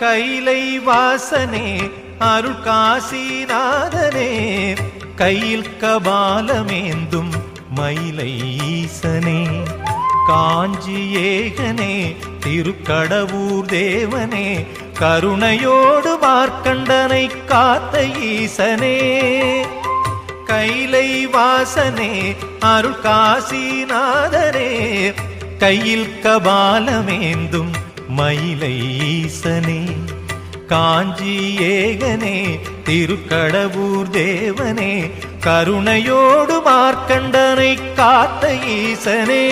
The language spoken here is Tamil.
கைலை வாசனே அருள் காசிநாதனே கையில் கபாலமேந்தும் மயிலை ஈசனே காஞ்சி ஏகனே திருக்கடவூர் தேவனே கருணையோடு மார்க்கண்டனை காத்த ஈசனே கைலை வாசனே அருள் காசிநாதனே கையில் கபாலமேந்தும் மயிலை ஈசனே காஞ்சி ஏகனே திருக்கடவூர் தேவனே கருணையோடு மார்க்கண்டனை காத்த ஈசனே